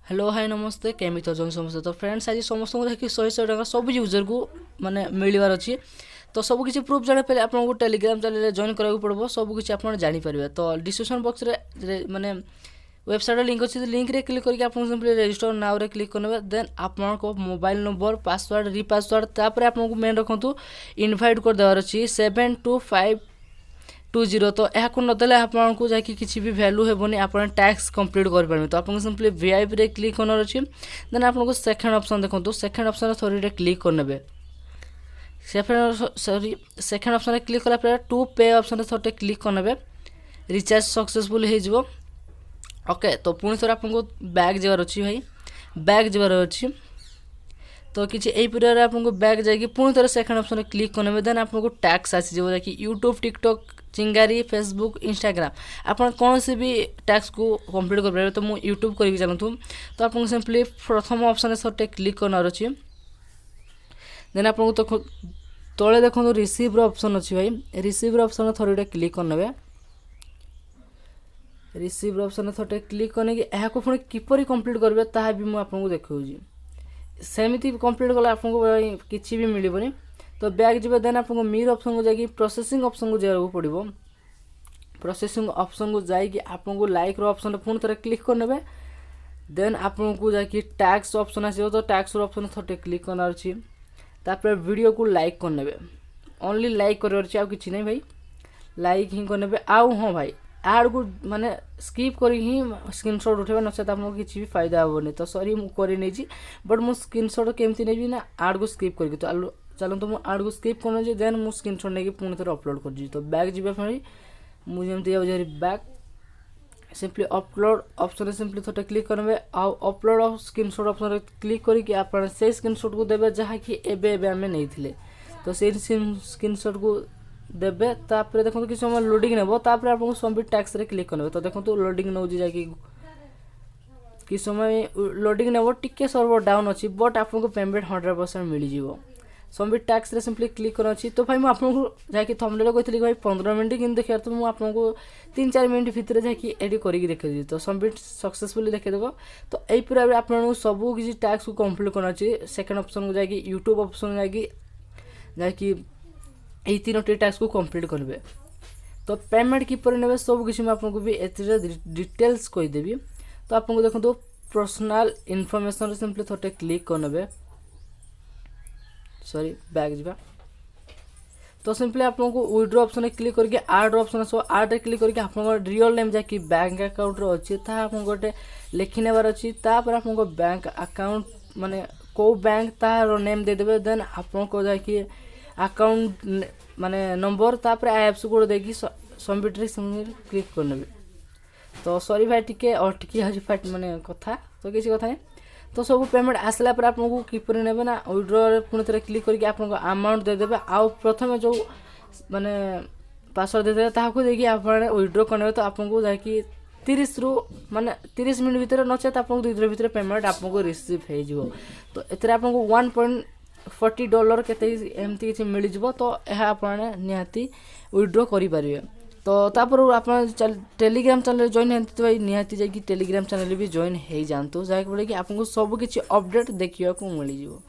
Hello hi नमस्ते केमित अच्छा समस्त तो फ्रेंड्स आज समस्त को देखिए 100 टका सब यूजर को माने मिलवार अच्छी तो सब किसी प्रूफ जाना पहले आपको टेलीग्राम चैनल जॉइन करा पड़ो सब किसी आप जानीपर तो डिस्क्रिप्शन बॉक्स रे माने वेबसाइट लिंक अच्छी लिंक रे क्लिक करके आप सिंपली रजिस्टर नाउ रे क्लिक करने देन आपको मोबाइल नंबर पासवर्ड रिपासवर्ड तापर आपको मेन रखु इनभाइट कर देवार अच्छी 72520 तो यह नदेले आपको जाकि किसी भी वैल्यू हेबनी आप टैक्स कंप्लीट करेंगे तो आपको सिंपली वीआईपी रे क्लिक करना अच्छी देन आपको सेकेंड ऑप्शन देखो सेकेंड ऑप्शन थोड़ी क्लिक करने सेकेंड ऑप्शन क्लिक कला टू पे ऑप्शन थोड़े क्लिक करने रिचार्ज सक्सेसफुल हो ओके तो पुणी थोड़ा आपको बैग जबार अच्छी भाई बैग जबार अच्छी तो किसी यही पीरियड आपको बैग जाकि पुणी थोड़े सेकेंड ऑप्शन क्लिक करने देन आपको टैक्स आसीज कि यूट्यूब टिकटॉक चिंगारी फेसबुक इंस्टाग्राम आप कौन से भी टैक्स को कंप्लीट कर पारे तो मुझे यूट्यूब करके चलतु तो आपको सिंपली प्रथम ऑप्शन थोड़े क्लिक करना अच्छी देन आपको तो तले देखो रिसीव ऑप्शन अच्छी भाई रिसीव ऑप्शन थोड़े क्लिक करने रिसीव ऑप्शन थोड़े क्लिक करने की यह पुणी किपरि कंप्लीट करेंगे ताहा भी मुझे आपको देखी सेमती कंप्लीट कले आपको किसी भी मिलबनी तो बैग जी देन आपको मीर ऑप्शन को जाकि प्रोसेसिंग ऑप्शन को जाना पड़ो प्रोसेसिंग ऑप्शन को जाकि आपको लाइक रो ऑप्शन पुणी थोड़े क्लिक करने देन आपको जाकि टैक्स ऑप्शन आसो तो टैक्स ऑप्शन थोड़े क्लिक करना अच्छी तापर वीडियो को लाइक करने ओनली लाइक कर किसी नहीं भाई लाइक ही करने आउ हाँ भाई आड को माने स्किप कर स्क्रीनशॉट उठेबा नचेत आपको किसी भी फायदा हेनी तो सॉरी मुझे बट मुझे स्क्रीनशॉट केमती नेबी ना आड को स्किप करके तो चलते मुझे आड को स्किप कर देन मुझे स्क्रीनशॉट नहीं पुणी थे अपलोड कर तो बैक जी मुझे back simply upload option simply थोड़े क्लिक करेंगे आउ अपलोड स्क्रीनशॉट ऑप्शन क्लिक करके आप स्क्रीनशॉट को देवे जहाँकि एबे आम नहीं तो से स्क्रीनशॉट को देवे तापर देखो किसी समय लोडिंग नेब तापर आपको सबमिट टैक्स रे क्लिक करने तो देखो लोडिंग नौ जाकि किसी समय लोडिंग नेब टिके सर्वर डाउन अच्छी बट आपको पेमेंट 100% मिल जाव सबमिट टैक्स रे सिंपली क्लिक करना अच्छी तो भाई मुझे आपको जाकि थंबनेल कहती भाई 15 मिनट कि देखा तो मुझे आपको 3-4 मिनट भितर जाकि एडी करके देखी तो सबमिट सक्सेसफुली देखीदेव तो यही पूरा आपको सब किसी टैक्स को कंप्लीट करना अच्छी सेकेंड ऑप्शन को जाकि यूट्यूब ऑप्शन जाकि यही 3टी टैक्स को कंप्लीट करेंगे तो पेमेंट किपर ने सब किसी आपको भी डिटेल्स कहीदेवी तो आपको देखो पर्सनल इनफॉरमेशन सिंपली थोड़े क्लिक करने सॉरी बैग जा तो सिंपली आपको विड्रो ऑप्शन क्लिक करके आड ऑप्शन आसो आड क्लिक करके आप रियल नेम जैकि बैंक अकाउंट अच्छी आपको गोटे लिखी नेबार अच्छी तापर आपको बैंक अकाउंट माने को बैंक तार नेम देदेवे देन आपको जाकि अकाउंट माने नंबर तापर एप्स को देखिए सबमिट रे क्लिक करने तो सॉरी भाई टिके अटकी आज माने कथा तो किसी कथा नहीं तो सब पेमेंट आसला पर आपको किपर ने ना विड्रो पुणी थे क्लिक करके आपको अमाउंट देदेवे आउ प्रथम जो माने पासवर्ड देदेवे ताकू देखिए आप विड्रो करने तो आपको जाकि 30 रु माने 30 मिनट भितर नचेत आपको 2 दिन भितर पेमेंट आपको रिसीव हो तो एथरे आपको $1.40 केते एमती किसी मिल जाव तो यह आप निहाती विड्रो करेंगे तो तापर आप टेलीग्राम चैनल जॉइन होती तो निहाती जाकि टेलीग्राम चैनल भी जॉइन हो जातु जहाँफल कि आपको सब किसी अपडेट देखा मिल जाव।